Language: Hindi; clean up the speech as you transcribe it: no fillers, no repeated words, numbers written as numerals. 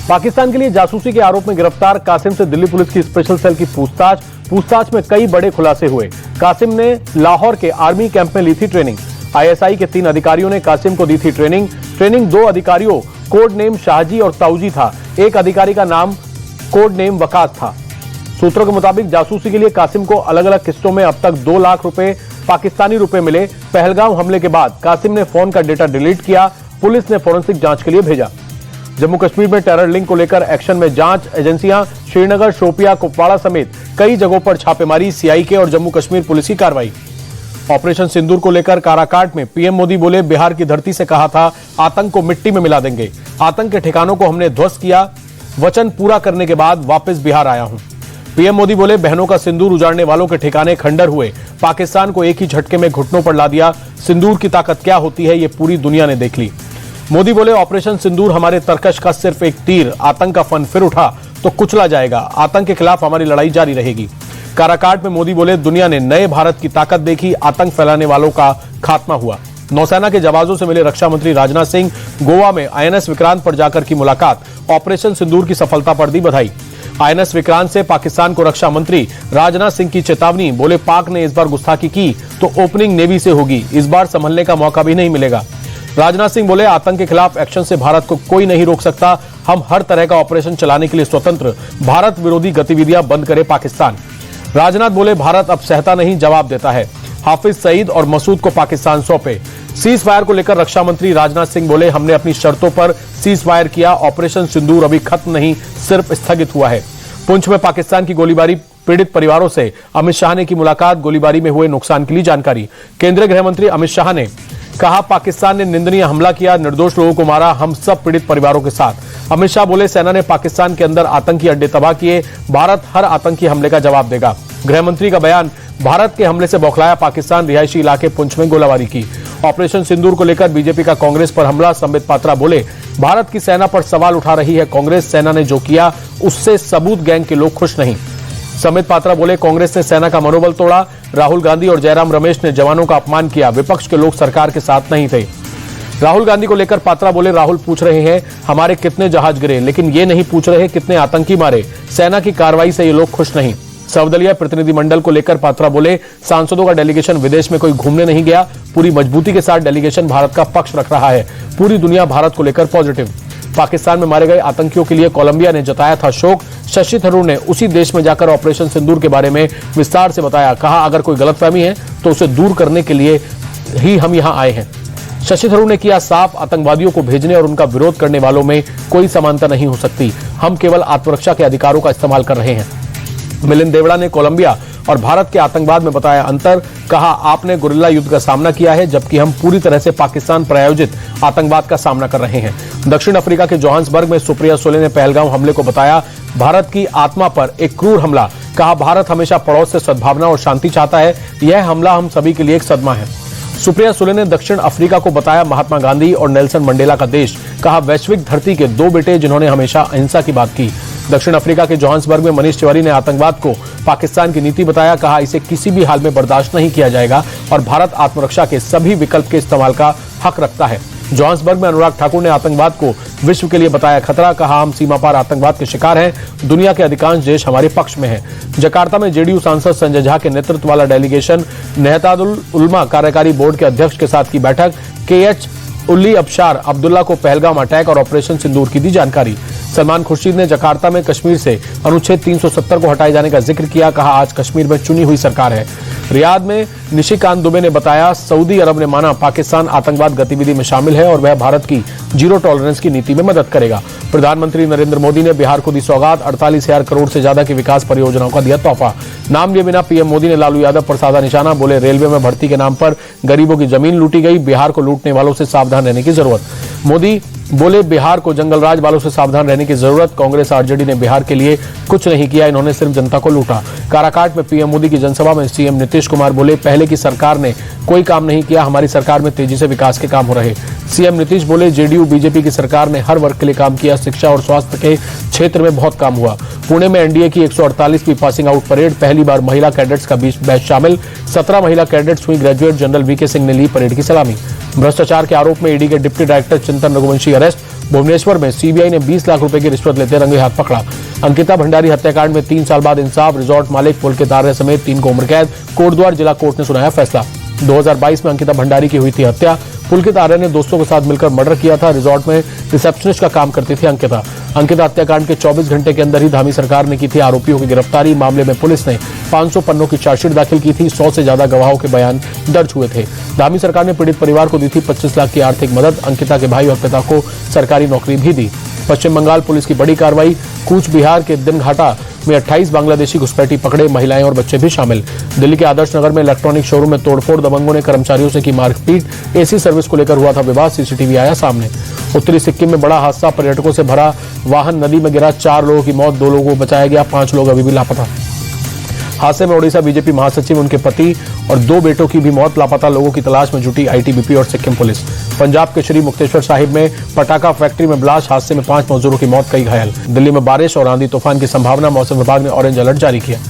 पाकिस्तान के लिए जासूसी के आरोप में गिरफ्तार कासिम से दिल्ली पुलिस की स्पेशल सेल की पूछताछ में कई बड़े खुलासे हुए। कासिम ने लाहौर के आर्मी कैंप में ली थी ट्रेनिंग। आईएसआई के 3 अधिकारियों ने कासिम को दी थी ट्रेनिंग 2 अधिकारियों कोड नेम शाहजी और ताऊजी था। एक अधिकारी का नाम कोड नेम वकास था। सूत्रों के मुताबिक जासूसी के लिए कासिम को अलग अलग किस्तों में अब तक 2 लाख रुपए पाकिस्तानी रुपए मिले। पहलगाम हमले के बाद कासिम ने फोन का डेटा डिलीट किया। पुलिस ने फोरेंसिक जांच के लिए भेजा। जम्मू कश्मीर में टेरर लिंक को लेकर एक्शन में जांच एजेंसियां, श्रीनगर, शोपिया, कुपवाड़ा समेत कई जगहों पर छापेमारी, सीआईके और जम्मू कश्मीर पुलिस की कार्रवाई। ऑपरेशन सिंदूर को लेकर काराकाट में पीएम मोदी बोले, बिहार की धरती से कहा था आतंक को मिट्टी में मिला देंगे। आतंक के ठिकानों को हमने ध्वस्त किया। वचन पूरा करने के बाद वापस बिहार आया हूं। पीएम मोदी बोले, बहनों का सिंदूर उजाड़ने वालों के ठिकाने खंडर हुए। पाकिस्तान को एक ही झटके में घुटनों पर ला दिया। सिंदूर की ताकत क्या होती है ये पूरी दुनिया ने देख ली। मोदी बोले, ऑपरेशन सिंदूर हमारे तरकश का सिर्फ एक तीर। आतंक का फन फिर उठा तो कुचला जाएगा। आतंक के खिलाफ हमारी लड़ाई जारी रहेगी। काराकाट में मोदी बोले, दुनिया ने नए भारत की ताकत देखी। आतंक फैलाने वालों का खात्मा हुआ। नौसेना के जवानों से मिले रक्षा मंत्री राजनाथ सिंह। गोवा में आईएनएस विक्रांत पर जाकर की मुलाकात। ऑपरेशन सिंदूर की सफलता पर दी बधाई। आईएनएस विक्रांत से पाकिस्तान को रक्षा मंत्री राजनाथ सिंह की चेतावनी। बोले, पाक ने इस बार गुस्ताखी की तो ओपनिंग नेवी से होगी। इस बार संभलने का मौका भी नहीं मिलेगा। राजनाथ सिंह बोले, आतंक के खिलाफ एक्शन से भारत को कोई नहीं रोक सकता। हम हर तरह का ऑपरेशन चलाने के लिए स्वतंत्र। भारत विरोधी गतिविधियां बंद करे पाकिस्तान। राजनाथ बोले, भारत अब सहता नहीं, जवाब देता है। हाफिज सईद और मसूद को पाकिस्तान सौंपे। सीज फायर को लेकर रक्षा मंत्री राजनाथ सिंह बोले, हमने अपनी शर्तों पर सीज फायर किया। ऑपरेशन सिंदूर अभी खत्म नहीं, सिर्फ स्थगित हुआ है। पुंछ में पाकिस्तान की गोलीबारी पीड़ित परिवारों से अमित शाह ने की मुलाकात। गोलीबारी में हुए नुकसान के लिए जानकारी। केंद्रीय गृह मंत्री अमित शाह ने कहा, पाकिस्तान ने निंदनीय हमला किया, निर्दोष लोगों को मारा। हम सब पीड़ित परिवारों के साथ। अमित शाह बोले, सेना ने पाकिस्तान के अंदर आतंकी अड्डे तबाह किए। भारत हर आतंकी हमले का जवाब देगा। गृह मंत्री का बयान, भारत के हमले से बौखलाया पाकिस्तान, रिहायशी इलाके पुंछ में गोलाबारी की। ऑपरेशन सिंदूर को लेकर बीजेपी का कांग्रेस पर हमला। संबित पात्रा बोले, भारत की सेना पर सवाल उठा रही है कांग्रेस। सेना ने जो किया उससे सबूत गैंग के लोग खुश नहीं। संबित पात्रा बोले, कांग्रेस ने सेना का मनोबल तोड़ा। राहुल गांधी और जयराम रमेश ने जवानों का अपमान किया। विपक्ष के लोग सरकार के साथ नहीं थे। राहुल गांधी को लेकर पात्रा बोले, राहुल पूछ रहे हैं हमारे कितने जहाज गिरे, लेकिन ये नहीं पूछ रहे कितने आतंकी मारे। सेना की कार्रवाई से ये लोग खुश नहीं। सर्वदलीय प्रतिनिधिमंडल को लेकर पात्रा बोले, सांसदों का डेलीगेशन विदेश में कोई घूमने नहीं गया। पूरी मजबूती के साथ डेलीगेशन भारत का पक्ष रख रहा है। पूरी दुनिया भारत को लेकर पॉजिटिव। पाकिस्तान में मारे गए आतंकियों के लिए कोलंबिया ने जताया था शोक। शशि थरूर ने उसी देश में जाकर ऑपरेशन सिंदूर के बारे में विस्तार से बताया। कहा, अगर कोई गलतफहमी है तो उसे दूर करने के लिए ही हम यहां आए हैं। शशि थरूर ने किया साफ, आतंकवादियों को भेजने और उनका विरोध करने वालों में कोई समानता नहीं हो सकती। हम केवल आत्मरक्षा के अधिकारों का इस्तेमाल कर रहे हैं। मिलिंद देवड़ा ने कोलंबिया और भारत के आतंकवाद में बताया अंतर। कहा, आपने गुरिल्ला युद्ध का सामना किया है, जबकि हम पूरी तरह से पाकिस्तान प्रायोजित आतंकवाद का सामना कर रहे हैं। दक्षिण अफ्रीका के जोहान्सबर्ग में सुप्रिया सुले ने पहलगाम हमले को बताया भारत की आत्मा पर एक क्रूर हमला। कहा, भारत हमेशा पड़ोस से सद्भावना और शांति चाहता है। यह हमला हम सभी के लिए एक सदमा है। सुप्रिया सुले ने दक्षिण अफ्रीका को बताया महात्मा गांधी और नेल्सन मंडेला का देश। कहा, वैश्विक धरती के 2 बेटे जिन्होंने हमेशा अहिंसा की बात की। दक्षिण अफ्रीका के जोहान्सबर्ग में मनीष तिवारी ने आतंकवाद को पाकिस्तान की नीति बताया। कहा, इसे किसी भी हाल में बर्दाश्त नहीं किया जाएगा और भारत आत्मरक्षा के सभी विकल्प के इस्तेमाल का हक रखता है। जोहान्सबर्ग में अनुराग ठाकुर ने आतंकवाद को विश्व के लिए बताया खतरा। कहा, हम सीमा पार आतंकवाद के शिकार हैं। दुनिया के अधिकांश देश हमारे पक्ष में हैं। जकार्ता में जेडीयू सांसद संजय झा के नेतृत्व वाला डेलीगेशन नेहतादुल उलमा कार्यकारी बोर्ड के अध्यक्ष के साथ की बैठक। KH उल्ली अबशार अब्दुल्ला को पहलगाम अटैक और ऑपरेशन सिंदूर की दी जानकारी। सलमान खुर्शीद ने जकार्ता में कश्मीर से अनुच्छेद 370 को हटाए जाने का जिक्र किया। कहा, आज कश्मीर में चुनी हुई सरकार है। रियाद में निशिकांत दुबे ने बताया, सऊदी अरब ने माना पाकिस्तान आतंकवाद गतिविधि में शामिल है और वह भारत की जीरो टॉलरेंस की नीति में मदद करेगा। प्रधानमंत्री नरेंद्र मोदी ने बिहार को दी सौगात। 48,000 करोड़ से ज्यादा की विकास परियोजनाओं का दिया तोहफा। नाम लिए बिना पीएम मोदी ने लालू यादव पर साधा निशाना। बोले, रेलवे में भर्ती के नाम पर गरीबों की जमीन लूटी गई। बिहार को लूटने वालों से सावधान रहने की जरूरत। मोदी बोले, बिहार को जंगलराज वालों से सावधान रहने की जरूरत। कांग्रेस आरजेडी ने बिहार के लिए कुछ नहीं किया, इन्होंने सिर्फ जनता को लूटा। काराकाट में पीएम मोदी की जनसभा में सीएम नीतीश कुमार बोले, पहले की सरकार ने कोई काम नहीं किया, हमारी सरकार में तेजी से विकास के काम हो रहे। सीएम नीतीश बोले, जेडीयू बीजेपी की सरकार ने हर वर्ग के लिए काम किया। शिक्षा और स्वास्थ्य के क्षेत्र में बहुत काम हुआ। पुणे में एनडीए की 148वीं पासिंग आउट परेड। पहली बार महिला कैडेट्स का बैच शामिल। 17 महिला कैडेट्स हुई ग्रेजुएट। जनरल वीके सिंह ने ली परेड की सलामी। भ्रष्टाचार के आरोप में ईडी के डिप्टी डायरेक्टर चिंतन रघुवंशी अरेस्ट। भुवनेश्वर में सीबीआई ने 20 लाख रुपए की रिश्वत लेते रंगे हाथ पकड़ा। अंकिता भंडारी हत्याकांड में 3 साल बाद इंसाफ, रिजॉर्ट मालिक पुलकित आर्य समेत 3 को उम्र कैद। कोटद्वार जिला कोर्ट ने सुनाया फैसला। 2022 में अंकिता भंडारी की हुई थी हत्या। पुलकित आर्य ने दोस्तों के साथ मिलकर मर्डर किया था। रिजॉर्ट में रिसेप्शनिस्ट का काम करती थी अंकिता हत्याकांड के 24 घंटे के अंदर ही धामी सरकार ने की थी आरोपियों की गिरफ्तारी। मामले में पुलिस ने 500 पन्नों की चार्जशीट दाखिल की थी। 100 से ज्यादा गवाहों के बयान दर्ज हुए थे। धामी सरकार ने पीड़ित परिवार को दी थी 25 लाख की आर्थिक मदद। अंकिता के भाई और पिता को सरकारी नौकरी भी दी। पश्चिम बंगाल पुलिस की बड़ी कार्रवाई। कूच बिहार के दिनघाटा में 28 बांग्लादेशी घुसपैठी पकड़े, महिलाएं और बच्चे भी शामिल। दिल्ली के आदर्श नगर में इलेक्ट्रॉनिक शोरूम में तोड़फोड़, दबंगों ने कर्मचारियों से की मारपीट। एसी सर्विस को लेकर हुआ था विवाद, सीसीटीवी आया सामने। उत्तरी सिक्किम में बड़ा हादसा, पर्यटकों से भरा वाहन नदी में गिरा, 4 लोगों की मौत, 2 लोगों को बचाया गया, 5 लोग अभी भी लापता। हादसे में ओडिशा बीजेपी महासचिव, उनके पति और 2 बेटों की भी मौत। लापता लोगों की तलाश में जुटी आईटीबीपी और सिक्किम पुलिस। पंजाब के श्री मुक्तेश्वर साहिब में पटाखा फैक्ट्री में ब्लास्ट, हादसे में 5 मजदूरों की मौत, कई घायल। दिल्ली में बारिश और आंधी तूफान की संभावना, मौसम विभाग ने ऑरेंज अलर्ट जारी किया।